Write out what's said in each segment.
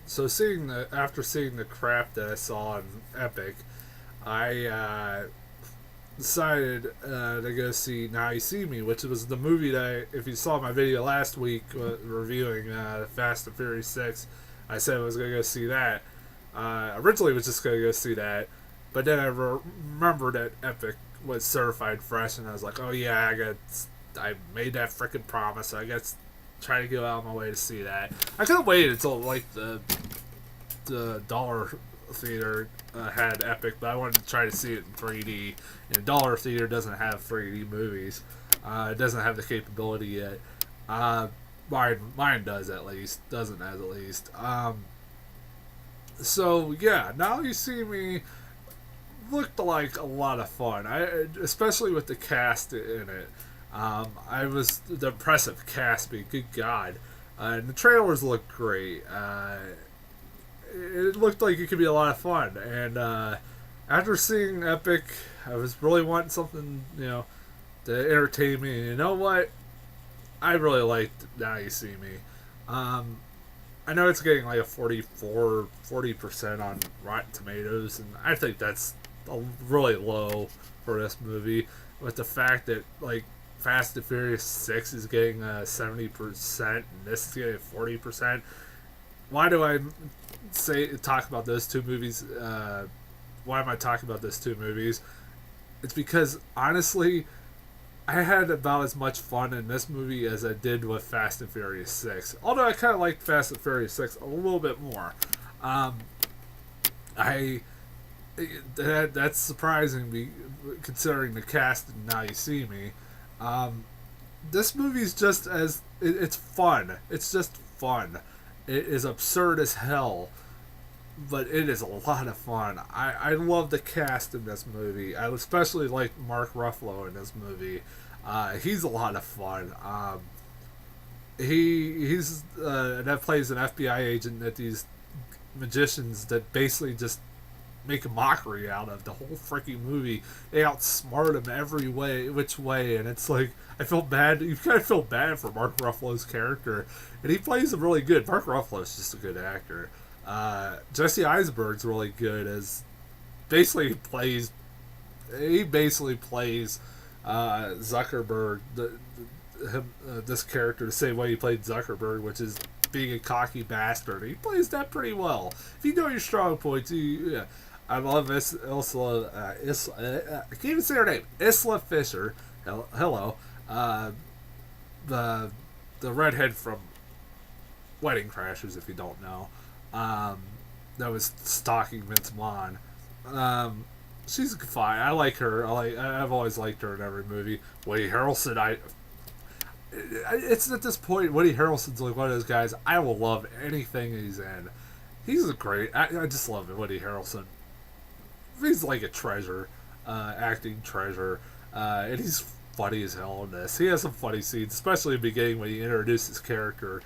So after seeing the crap that I saw in Epic, I decided to go see Now You See Me, which was the movie that if you saw my video last week reviewing Fast and Furious 6, I said I was going to go see that. Originally was just going to go see that, but then I remembered that Epic was certified fresh, and I was like, oh yeah, I made that freaking promise. I got to try to go out of my way to see that. I could have waited until like the dollar theater had Epic, but I wanted to try to see it in 3D. And dollar theater doesn't have 3D movies. It doesn't have the capability yet. Mine does at least. Doesn't at least. So yeah, Now You See Me looked like a lot of fun. Especially with the cast in it. The impressive cast. Good God. And the trailers looked great. It looked like it could be a lot of fun. And after seeing Epic, I was really wanting something, to entertain me. And you know what? I really liked Now You See Me. I know it's getting like a 40% on Rotten Tomatoes, and I think that's really low for this movie. With the fact that like Fast and Furious 6 is getting 70%, and this is getting 40%. Why do I talk about those two movies? Why am I talking about those two movies? It's because honestly, I had about as much fun in this movie as I did with Fast and Furious 6. Although I kind of liked Fast and Furious 6 a little bit more. That's surprising me considering the cast and Now You See Me. This movie's just it's fun. It's just fun. It is absurd as hell, but it is a lot of fun. I love the cast in this movie. I especially like Mark Ruffalo in this movie. He's a lot of fun. He's that plays an FBI agent that these magicians that basically just make a mockery out of the whole freaking movie. They outsmart him every which way, and it's like I feel bad. You kind of feel bad for Mark Ruffalo's character, and he plays him really good. Mark Ruffalo's just a good actor. Jesse Eisenberg's really good as basically plays Zuckerberg, this character, the same way he played Zuckerberg, which is being a cocky bastard. He plays that pretty well. If you know your strong points, I love Isla. I can't even say her name. Isla Fisher. Hello. The redhead from Wedding Crashers, if you don't know. That was stalking Vince Vaughn. She's fine. I like her. I've always liked her in every movie. Woody Harrelson. It's at this point, Woody Harrelson's like one of those guys. I will love anything he's in. He's a great. I just love Woody Harrelson. He's like a treasure, acting treasure, and he's funny as hell in this. He has some funny scenes, especially in the beginning when he introduced his character.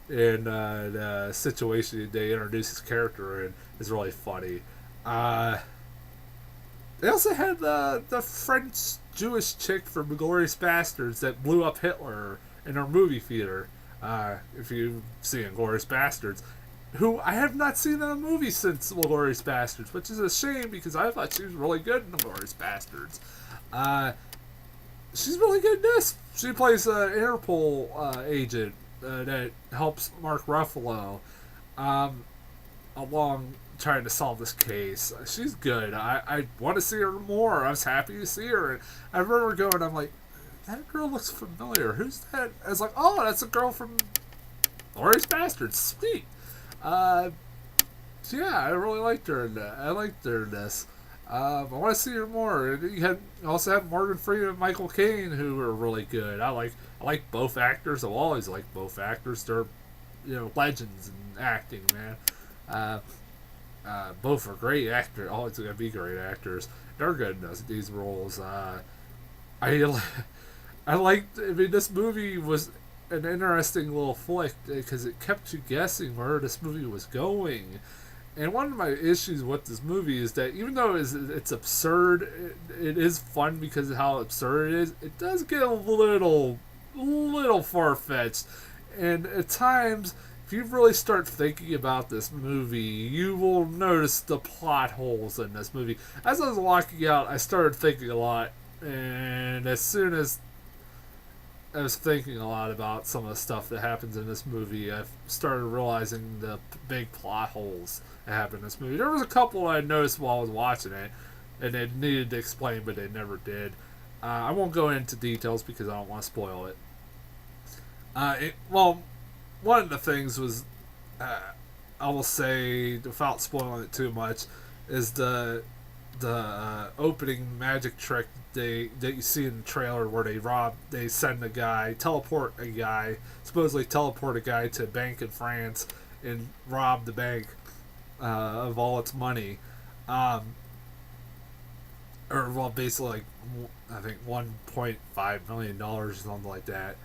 In the situation they introduce his character in is really funny. They also had the French Jewish chick from *Inglourious Bastards* that blew up Hitler in our movie theater. If you've seen *Inglourious Bastards*, who I have not seen in a movie since *Inglourious Bastards*, which is a shame because I thought she was really good in *Inglourious Bastards*. She's really good in this. She plays an Interpol agent that helps Mark Ruffalo along trying to solve this case. She's good. I want to see her more. I was happy to see her. And I remember going, I'm like, that girl looks familiar. Who's that? I was like, oh, that's a girl from Glorious Bastards. Sweet. So yeah, I really liked her in that. I liked her in this. I want to see her more. You also have Morgan Freeman and Michael Caine, who are really good. I like both actors. I've always liked both actors. They're legends in acting, man. Both are great actors. Always gonna be great actors. They're good in these roles. I liked. I mean, this movie was an interesting little flick because it kept you guessing where this movie was going. And one of my issues with this movie is that even though it's absurd, it is fun because of how absurd it is. It does get a little far-fetched. And at times, if if you really start thinking about this movie, you will notice the plot holes in this movie. As I was walking out, I started thinking a lot, and as soon as I was thinking a lot about some of the stuff that happens in this movie, I started realizing the big plot holes that happen in this movie. There was a couple I noticed while I was watching it, and they needed to explain, but they never did. I won't go into details because I don't want to spoil it. Well, one of the things was, I will say, without spoiling it too much, is the opening magic trick that you see in the trailer where they supposedly teleport a guy to a bank in France and rob the bank of all its money. Or, well, basically, like, I think $1.5 million or something like that.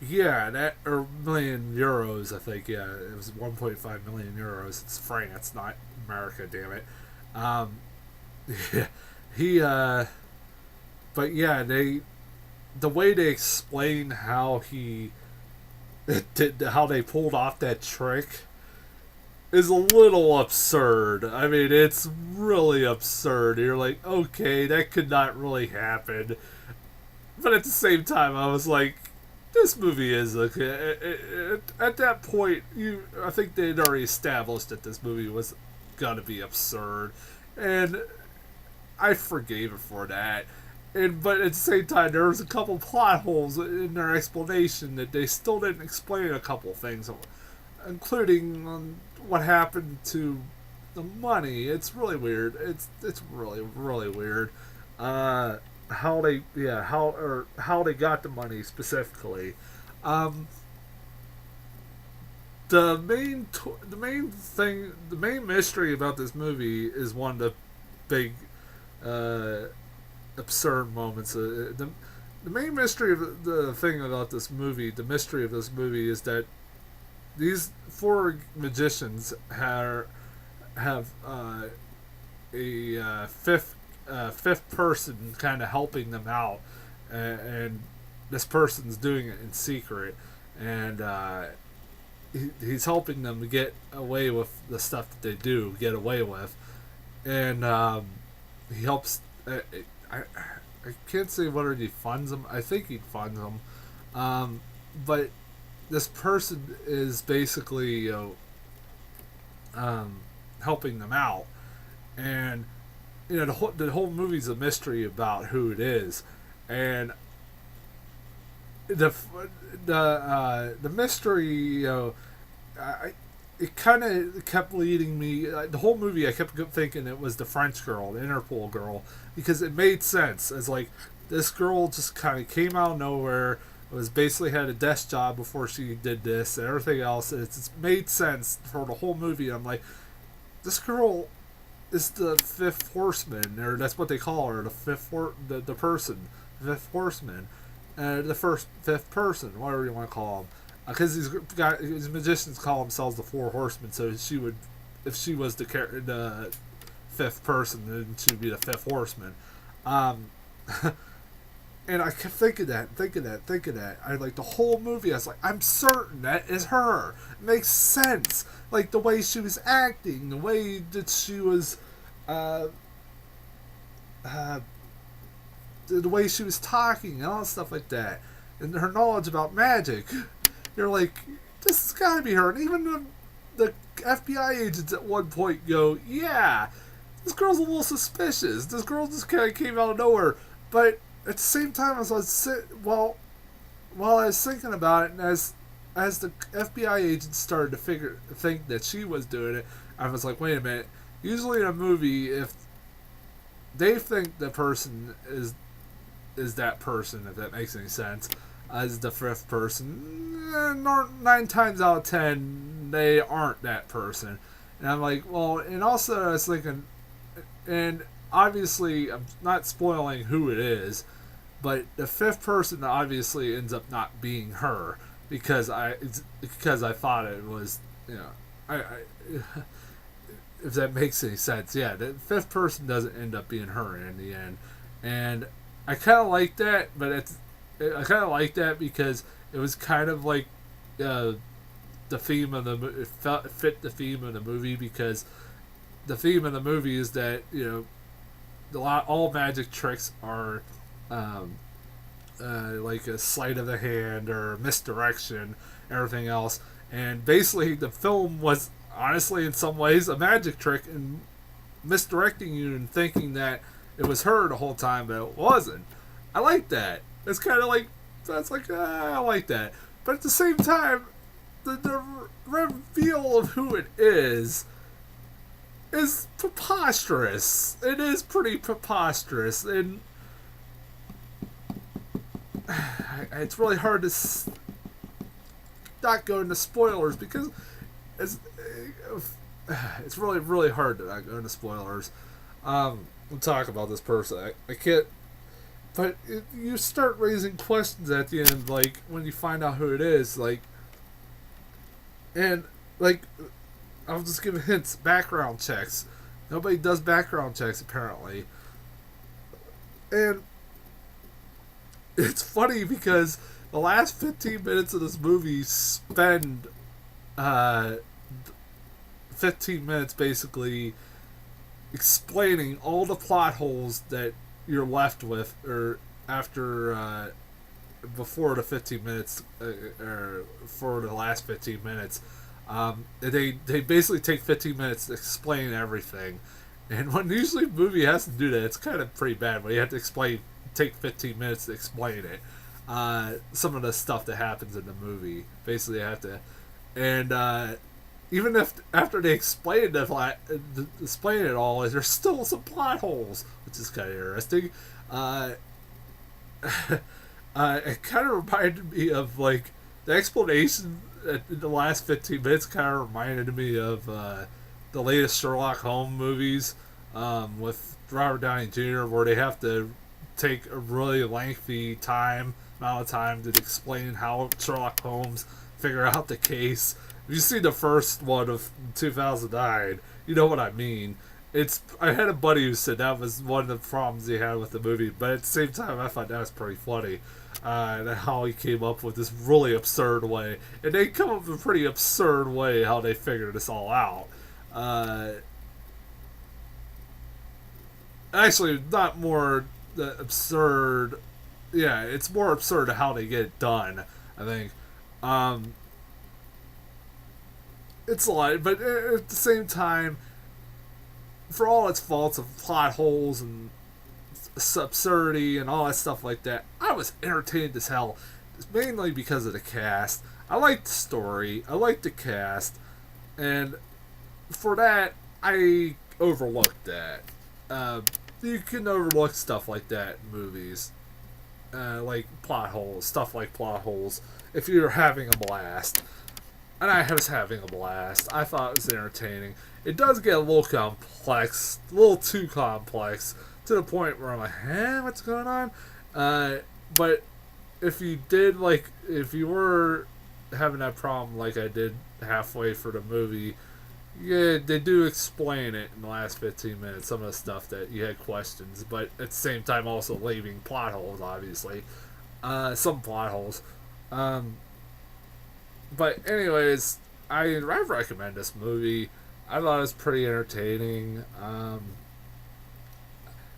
Yeah, that, or million euros, I think, yeah, it was 1.5 million euros. It's France, not America, damn it. Yeah, but yeah, the way they explain how how they pulled off that trick is a little absurd. I mean, it's really absurd. You're like, okay, that could not really happen. But at the same time, I was like, this movie is at that point, I think they'd already established that this movie was gonna be absurd, and I forgave it for that. But at the same time, there was a couple plot holes in their explanation that they still didn't explain a couple things, including what happened to the money. It's really weird. It's really weird. How they got the money specifically. The main mystery about this movie is one of the big absurd moments. The main mystery of the thing about this movie, the mystery of this movie, is that these four magicians have a fifth person kind of helping them out, and this person's doing it in secret, and he's helping them to get away with the stuff that they do get away with, and he helps. I can't say whether he funds them. I think he funds them, but this person is basically helping them out, and the whole movie's a mystery about who it is, and the mystery, it kind of kept leading me. The whole movie, I kept thinking it was the French girl, the Interpol girl, because it made sense. It's like this girl just kind of came out of nowhere. Was basically had a desk job before she did this, and everything else. It's made sense for the whole movie. I'm like, this girl is the fifth horseman, or that's what they call her, the fifth horseman, the fifth person, whatever you want to call them, because these magicians call themselves the four horsemen. So if she was the fifth person, then she'd be the fifth horseman. And I kept thinking that. I like the whole movie. I was like, I'm certain that is her. It makes sense. Like the way she was acting, the way that she was, the way she was talking, and all that stuff like that, and her knowledge about magic. You're like, this has got to be her. And even the FBI agents at one point go, yeah, this girl's a little suspicious. This girl just kind of came out of nowhere, but. At the same time, as I was while I was thinking about it, and as the FBI agents started to think that she was doing it, I was like, wait a minute. Usually in a movie, if they think the person is that person, if that makes any sense, as the fifth person, 9 times out of 10 they aren't that person. And I'm like, well, and also I was thinking, and obviously, I'm not spoiling who it is, but the fifth person obviously ends up not being her because I thought it was, if that makes any sense. Yeah, the fifth person doesn't end up being her in the end, and I kind of like that, but I kind of like that because it was kind of like the theme of it fit the theme of the movie, because the theme of the movie is that, all magic tricks are like a sleight of the hand or misdirection, everything else. And basically, the film was honestly, in some ways, a magic trick and misdirecting you and thinking that it was her the whole time, but it wasn't. I like that. It's kind of like, that's like, I like that. But at the same time, the reveal of who it is preposterous. It is pretty preposterous, and it's really hard to not go into spoilers, because it's really, really hard to not go into spoilers. We'll talk about this person. I can't. But you start raising questions at the end, like when you find out who it is, and I'll just give hints. Background checks. Nobody does background checks apparently, and it's funny because the last 15 minutes of this movie spend 15 minutes basically explaining all the plot holes that you're left with, or after before the 15 minutes, or for the last 15 minutes. They basically take 15 minutes to explain everything, and when usually a movie has to do that, it's kind of pretty bad when you have to take 15 minutes to explain it. Some of the stuff that happens in the movie, basically they have to, and even if after they explain it all, there's still some plot holes, which is kind of interesting. It kind of reminded me of the explanation in the last 15 minutes. Kind of reminded me of the latest Sherlock Holmes movies with Robert Downey Jr., where they have to take a really lengthy amount of time to explain how Sherlock Holmes figure out the case. If you see the first one of 2009, you know what I mean. I had a buddy who said that was one of the problems he had with the movie, but at the same time, I thought that was pretty funny. And how he came up with this really absurd way. And they come up with a pretty absurd way how they figured this all out. Actually, not more absurd. Yeah, it's more absurd how they get it done, I think. It's a lot, but at the same time, for all its faults of plot holes and absurdity and all that stuff like that, I was entertained as hell. It's mainly because of the cast. I liked the story, I liked the cast, and for that, I overlooked that. You can overlook stuff like that in movies. Like plot holes, stuff like plot holes, if you're having a blast. And I was having a blast. I thought it was entertaining. It does get a little complex, a little too complex, to the point where I'm like, what's going on? But if you were having that problem like I did halfway for the movie, yeah, they do explain it in the last 15 minutes, some of the stuff that you had questions, but at the same time also leaving plot holes, obviously. Some plot holes. But anyways, I recommend this movie. I thought it was pretty entertaining. It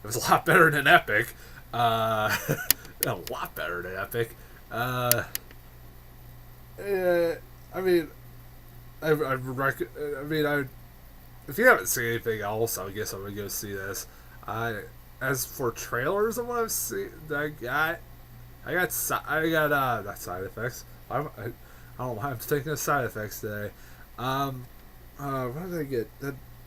was a lot better than Epic. A lot better than Epic. If you haven't seen anything else, I guess I'm gonna go see this. As for trailers of what I've seen, I got not side effects. I don't know why I'm thinking of side effects today. What did I get?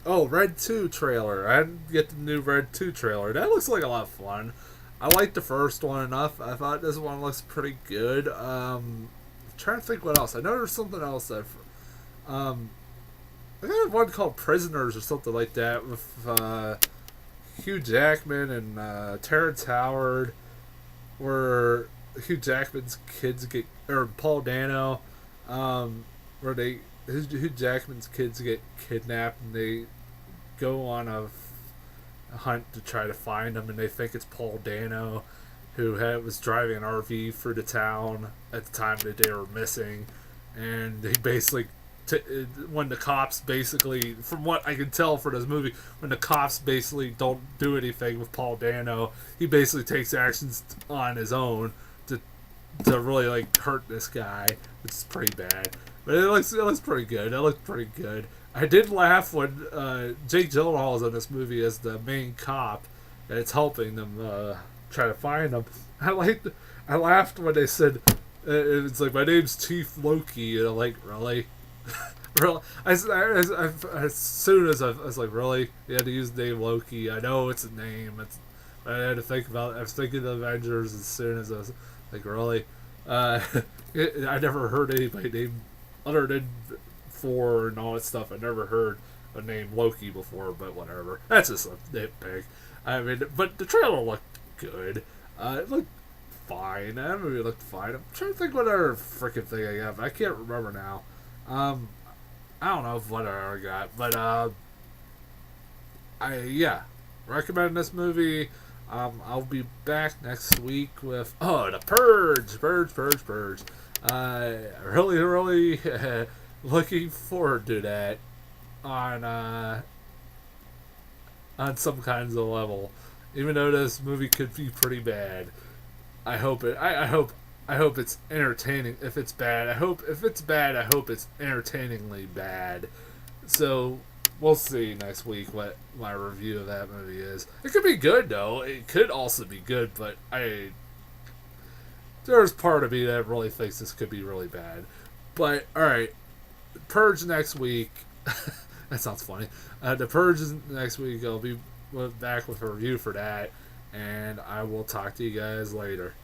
Red 2 trailer. I didn't get the new Red 2 trailer. That looks like a lot of fun. I liked the first one enough. I thought this one looks pretty good. I'm trying to think what else. I know there's something else that I got one called Prisoners or something like that with Hugh Jackman and Terrence Howard, where Hugh Jackman's kids or Paul Dano, where Hugh Jackman's kids get kidnapped and they go on a hunt to try to find him, and they think it's Paul Dano was driving an RV through the town at the time that they were missing, and they basically, when the cops basically, from what I can tell for this movie, when the cops basically don't do anything with Paul Dano, he basically takes actions on his own to really like hurt this guy, which is pretty bad. But it looks pretty good. It looks pretty good. I did laugh when Jake Gyllenhaal is in this movie as the main cop, and it's helping them try to find him. I laughed when they said it's like, my name's Chief Loki, and I'm like, really? Really? As soon as I was like, really? You had to use the name Loki. I know it's a name. I had to think about it. I was thinking of Avengers as soon as I was like, really? I never heard anybody named, other than Thor and all that stuff, I never heard a name Loki before, but whatever. That's just a nitpick. I mean, but the trailer looked good. It looked fine. That movie looked fine. I'm trying to think what other freaking thing I got, but I can't remember now. I don't know what I got, but I recommend this movie. I'll be back next week with The Purge. Really looking forward to that on some kinds of level. Even though this movie could be pretty bad, I hope it's entertaining. If it's bad, I hope it's entertainingly bad. So we'll see next week what my review of that movie is. It could be good though. It could also be good, but there's part of me that really thinks this could be really bad. But alright, Purge next week. That sounds funny. The Purge is next week. I'll be back with a review for that, and I will talk to you guys later.